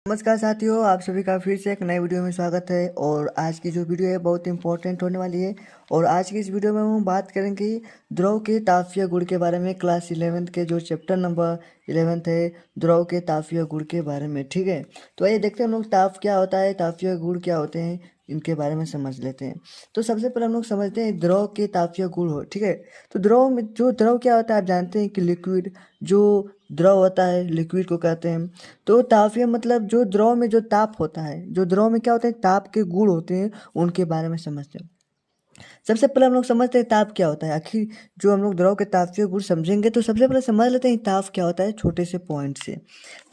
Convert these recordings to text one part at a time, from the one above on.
नमस्कार साथियों, आप सभी का फिर से एक नए वीडियो में स्वागत है। और आज की जो वीडियो है बहुत इंपॉर्टेंट होने वाली है। और आज की इस वीडियो में हम बात करेंगे ध्रुव के ताफिया गुण के बारे में। क्लास 11th के जो चैप्टर नंबर 11th है, ध्रुव के ताफिया गुण के बारे में। ठीक है, तो आइए देखते हैं हम लोग ताफ क्या होता है, ताफिया गुण क्या होते हैं, इनके बारे में समझ लेते हैं। तो सबसे पहले हम लोग समझते हैं ध्रुव के तापीय गुण हो। ठीक है, तो ध्रुव में जो ध्रुव क्या होता है आप जानते हैं कि लिक्विड जो द्रव होता है लिक्विड को कहते हैं। तो तापीय मतलब जो द्रव में जो ताप होता है, जो द्रव में क्या होता है ताप के गुण होते हैं, उनके बारे में समझते हैं। सबसे पहले हम लोग समझते हैं ताप क्या होता है। आखिर जो हम लोग द्रव के तापीय गुण समझेंगे तो सबसे पहले समझ लेते हैं ताप क्या होता है छोटे से पॉइंट से।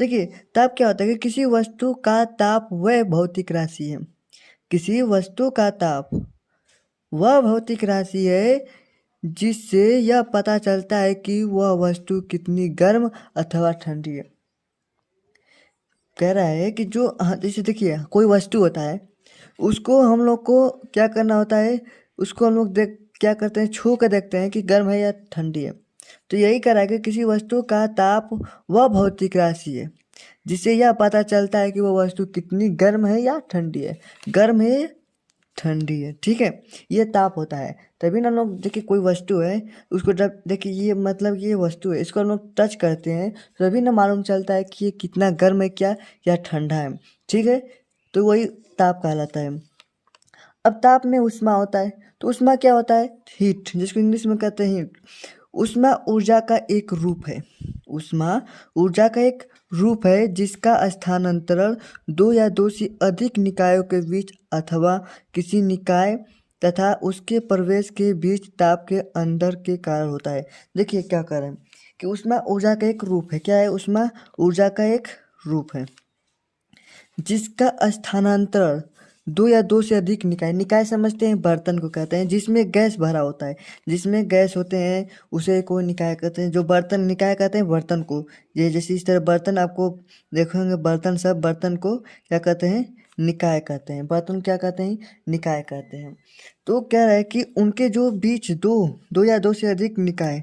देखिए, ताप क्या होता है कि किसी वस्तु का ताप वह भौतिक राशि है। किसी वस्तु का ताप वह भौतिक राशि है जिससे यह पता चलता है कि वह वस्तु कितनी गर्म अथवा ठंडी है। कह रहा है कि जो जैसे देखिए कोई वस्तु होता है, उसको हम लोग को क्या करना होता है, उसको हम लोग देख क्या करते हैं, छू कर देखते हैं कि गर्म है या ठंडी है। तो यही कह रहा है कि किसी वस्तु का ताप वह भौतिक राशि है जिससे यह पता चलता है कि वह वस्तु कितनी गर्म है या ठंडी है। गर्म है, ठंडी है। ठीक है, ये ताप होता है। तभी ना हम लोग देखिए कोई वस्तु है, उसको जब देखिए ये मतलब ये वस्तु है, इसको हम लोग टच करते हैं तभी ना मालूम चलता है कि ये कितना गर्म है क्या या ठंडा है। ठीक है, तो वही ताप कहलाता है। अब ताप में ऊष्मा होता है, तो ऊष्मा क्या होता है, हीट, जिसको इंग्लिश में कहते हैं हीट। ऊष्मा ऊर्जा का एक रूप है। ऊष्मा ऊर्जा का एक रूप है जिसका स्थानांतरण दो या दो से अधिक निकायों के बीच अथवा किसी निकाय तथा उसके प्रवेश के बीच ताप के अंदर के कारण होता है। देखिए क्या कर रहे हैं कि ऊष्मा ऊर्जा का एक रूप है। क्या है, ऊष्मा ऊर्जा का एक रूप है जिसका स्थानांतरण दो या दो से अधिक निकाय, निकाय समझते हैं बर्तन को कहते हैं जिसमें गैस भरा होता है। जिसमें गैस होते हैं उसे कोई निकाय कहते हैं। जो बर्तन, निकाय कहते हैं बर्तन को। ये जैसे इस तरह बर्तन आपको देखोगे, बर्तन सब बर्तन को क्या कहते हैं, निकाय कहते हैं। बर्तन क्या कहते हैं, निकाय कहते हैं। तो कह रहा है कि उनके जो बीच दो दो या दो से अधिक निकाय,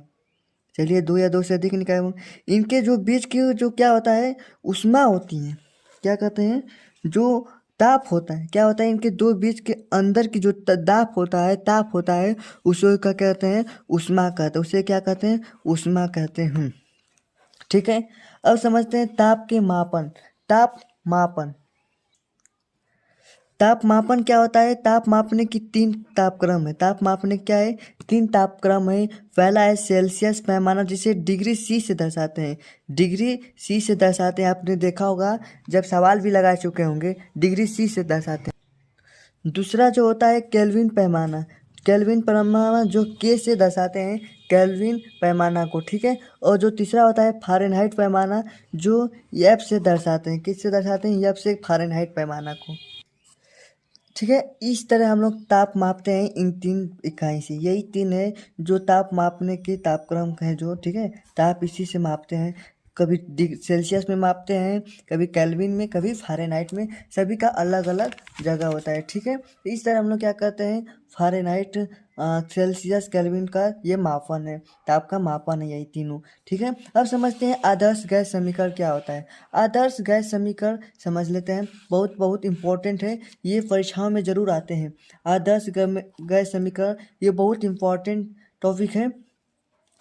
चलिए दो या दो से अधिक निकाय इनके जो बीच की जो क्या होता है, ऊष्मा होती है। क्या कहते हैं, जो ताप होता है, क्या होता है, इनके दो बीच के अंदर की जो दाप होता है, ताप होता है, उसे क्या कहते हैं, ऊष्मा कहते हैं। उसे क्या कहते हैं, ऊष्मा कहते हैं। ठीक है, अब समझते हैं ताप के मापन। ताप मापन, ताप मापन क्या होता है। ताप मापने की तीन तापक्रम है। ताप मापने क्या है, तीन तापक्रम है। पहला है सेल्सियस पैमाना, जिसे डिग्री सी से दर्शाते हैं। डिग्री सी से दर्शाते हैं, आपने देखा होगा जब सवाल भी लगा चुके होंगे, डिग्री सी से दर्शाते हैं। दूसरा जो होता है केल्विन पैमाना। केल्विन पैमाना जो के से दर्शाते हैं, केल्विन पैमाना को। ठीक है, और जो तीसरा होता है फ़ारेनहाइट पैमाना, जो एफ से दर्शाते हैं। किससे दर्शाते हैं, एफ से, फ़ारेनहाइट पैमाना को। ठीक है, इस तरह हम लोग ताप मापते हैं इन तीन इकाई से। यही तीन है जो ताप मापने के तापक्रम हैं जो। ठीक है, ताप इसी से मापते हैं। कभी सेल्सियस में मापते हैं, कभी केल्विन में, कभी फ़ारेनहाइट में। सभी का अलग अलग जगह होता है। ठीक है, तो इस तरह हम लोग क्या करते हैं, फ़ारेनहाइट, सेल्सियस, केल्विन का ये मापन है, ताप का मापन है, यही तीनों। ठीक है, अब समझते हैं आदर्श गैस समीकरण क्या होता है। आदर्श गैस समीकरण समझ लेते हैं, बहुत बहुत इम्पोर्टेंट है, ये परीक्षाओं में ज़रूर आते हैं। आदर्श गैस समीकरण ये बहुत इम्पोर्टेंट टॉपिक है।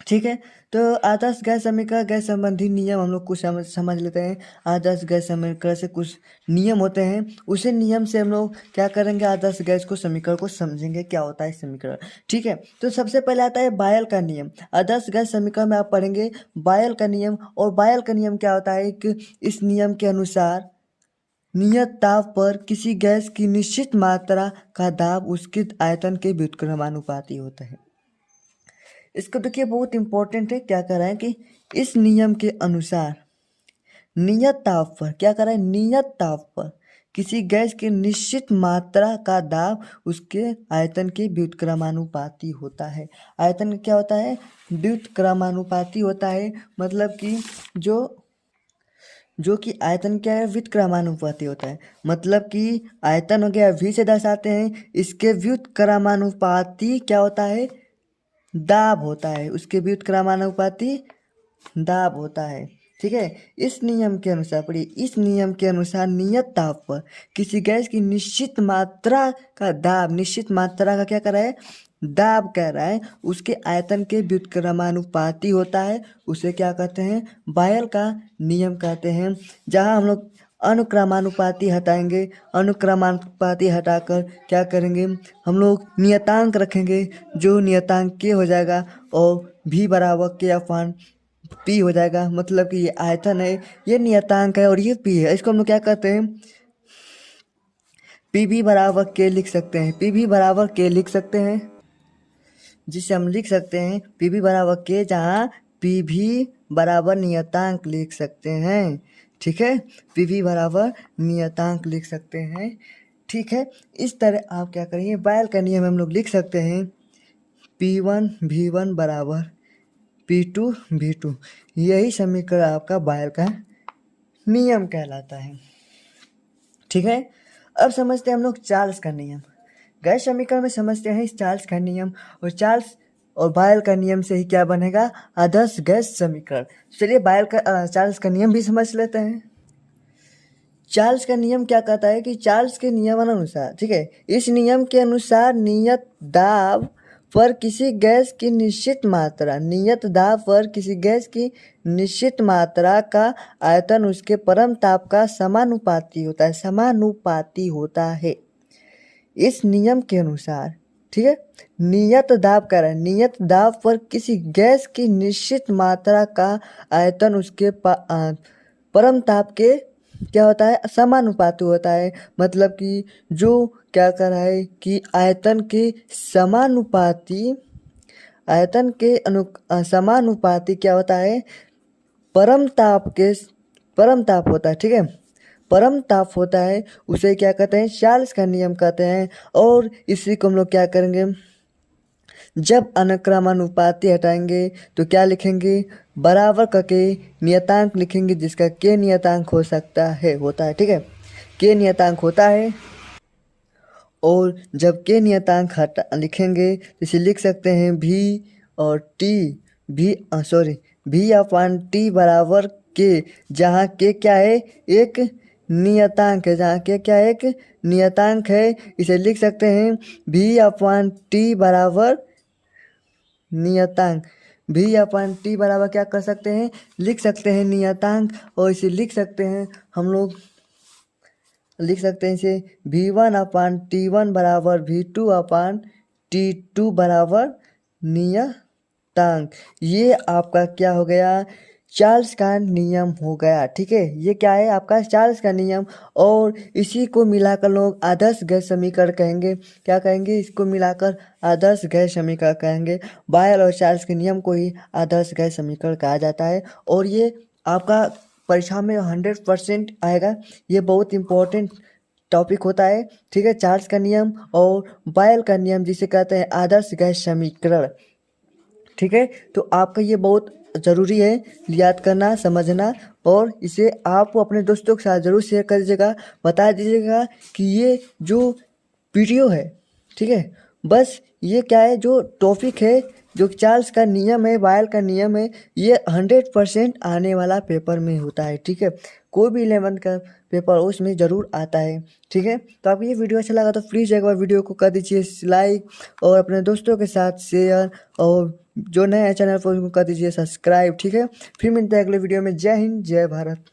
ठीक है, तो आदर्श गैस समीकरण, गैस संबंधी नियम हम लोग कुछ समझ लेते हैं। आदर्श गैस समीकरण से कुछ नियम होते हैं, उसी नियम से हम लोग क्या करेंगे, आदर्श गैस को समीकरण को समझेंगे क्या होता है समीकरण। ठीक है, तो सबसे पहले आता है बायल का नियम। आदर्श गैस समीकरण में आप पढ़ेंगे बायल का नियम। और बायल का नियम क्या होता है कि इस नियम के अनुसार नियत ताप पर किसी गैस की निश्चित मात्रा का दाब उसके आयतन के व्युत्क्रमानुपाती होता है। इसको देखिए बहुत इंपॉर्टेंट है। क्या कर रहा है कि इस नियम के अनुसार नियत ताप पर, क्या कर रहा है, नियत ताप पर किसी गैस की निश्चित मात्रा का दाब उसके आयतन के व्युत्क्रमानुपाती होता है। आयतन क्या होता है, व्युत्क्रमानुपाती होता है। मतलब कि जो कि आयतन क्या है, व्युत्क्रमानुपाती होता है। मतलब कि आयतन हो गया v से दर्शाते हैं, इसके व्युत्क्रमानुपाती क्या होता है, दाब होता है। उसके व्युत्क्रमानुपाती दाब होता है। ठीक है। इस नियम के अनुसार पढ़िए, इस नियम के अनुसार नियत ताप पर किसी गैस की निश्चित मात्रा का दाब, निश्चित मात्रा का क्या कर रहा है, दाब कह रहा है, उसके आयतन के व्युत्क्रमानुपाती होता है। उसे क्या कहते हैं, बायल का नियम कहते हैं। जहाँ हम लोग अनुक्रमानुपाती हटाएंगे, अनुक्रमानुपाती हटाकर क्या करेंगे, हम लोग नियतांक रखेंगे, जो नियतांक के हो जाएगा और भी बराबर के अपान पी हो जाएगा। मतलब कि ये आयतन है, ये नियतांक है और ये पी है। इसको हम लोग क्या कहते हैं, पी भी बराबर के लिख सकते हैं, पी भी बराबर के लिख सकते हैं, जिसे हम लिख सकते हैं पी भी बराबर के, जहाँ पी भी बराबर नियतांक लिख सकते हैं। ठीक है, पी भी बराबर नियतांक लिख सकते हैं। ठीक है, इस तरह आप क्या करेंगे, बायल का नियम हम लोग लिख सकते हैं P1 V1 बराबर P2 V2। यही समीकरण आपका बायल का नियम कहलाता है। ठीक है, अब समझते हैं हम लोग चार्ल्स का नियम। गैस समीकरण में समझते हैं इस चार्ल्स का नियम, और चार्ल्स और बायल का नियम से ही क्या बनेगा, आदर्श गैस समीकरण। चलिए बायल का चार्ल्स का नियम भी समझ लेते हैं। चार्ल्स का नियम क्या कहता है कि चार्ल्स के नियमानुसार, ठीक है, इस नियम के अनुसार नियत दाब पर किसी गैस की निश्चित मात्रा, नियत दाब पर किसी गैस की निश्चित मात्रा का आयतन उसके परम ताप का समानुपाती होता है, समानुपाती होता है। इस नियम के अनुसार, ठीक है, नियत दाब कर रहा है, नियत दाब पर किसी गैस की निश्चित मात्रा का आयतन उसके परम ताप के क्या होता है, समानुपाती होता है। मतलब कि जो क्या कर रहा है कि आयतन के समानुपाती, आयतन के समानुपाती क्या होता है, परम ताप के, परम ताप होता है। ठीक है, परम ताप होता है, उसे क्या कहते हैं, चार्ल्स का नियम कहते हैं। और इसी को हम लोग क्या करेंगे, जब अनुक्रमानुपाती हटाएंगे तो क्या लिखेंगे, बराबर करके नियतांक लिखेंगे, जिसका के नियतांक हो सकता है, होता है। ठीक है, के नियतांक होता है। और जब के नियतांक हटा लिखेंगे तो इसे लिख सकते हैं भी और टी, भी सॉरी भी अपान टी बराबर के, जहाँ के क्या है, एक नियतांक है, जहाँ के क्या है, एक नियतांक है। इसे लिख सकते हैं भी अपान टी बराबर नियतांक, भी अपान टी बराबर क्या कर सकते हैं, लिख सकते हैं नियतांक। और इसे लिख सकते हैं हम लोग, लिख सकते हैं इसे V1/T1 बराबर V2/T2 बराबर नियतांक। ये आपका क्या हो गया, चार्ल्स का नियम हो गया। ठीक है, ये क्या है आपका, चार्ल्स का नियम। और इसी को मिलाकर लोग आदर्श गैस समीकरण कहेंगे। क्या कहेंगे, इसको मिलाकर आदर्श गैस समीकरण कहेंगे। बायल और चार्ल्स के नियम को ही आदर्श गैस समीकरण कहा जाता है। और ये आपका परीक्षा में 100% आएगा। ये बहुत इंपॉर्टेंट टॉपिक होता है। ठीक है, चार्ल्स का नियम और बायल का नियम, जिसे कहते हैं आदर्श गैस समीकरण। ठीक है, तो आपका ये बहुत ज़रूरी है याद करना, समझना। और इसे आप अपने दोस्तों के साथ ज़रूर शेयर कर दीजिएगा, बता दीजिएगा कि ये जो वीडियो है, ठीक है, बस ये क्या है, जो टॉपिक है, जो चार्ल्स का नियम है, बायल का नियम है, ये 100% आने वाला पेपर में होता है। ठीक है, कोई भी 11th का पेपर उसमें ज़रूर आता है। ठीक है, तो आपको ये वीडियो अच्छा लगा तो प्लीज़ एक बार वीडियो को कर दीजिए लाइक, और अपने दोस्तों के साथ शेयर, और जो नया चैनल पर उसको कर दीजिए सब्सक्राइब। ठीक है, फिर मिलते हैं अगले वीडियो में। जय हिंद, जय भारत।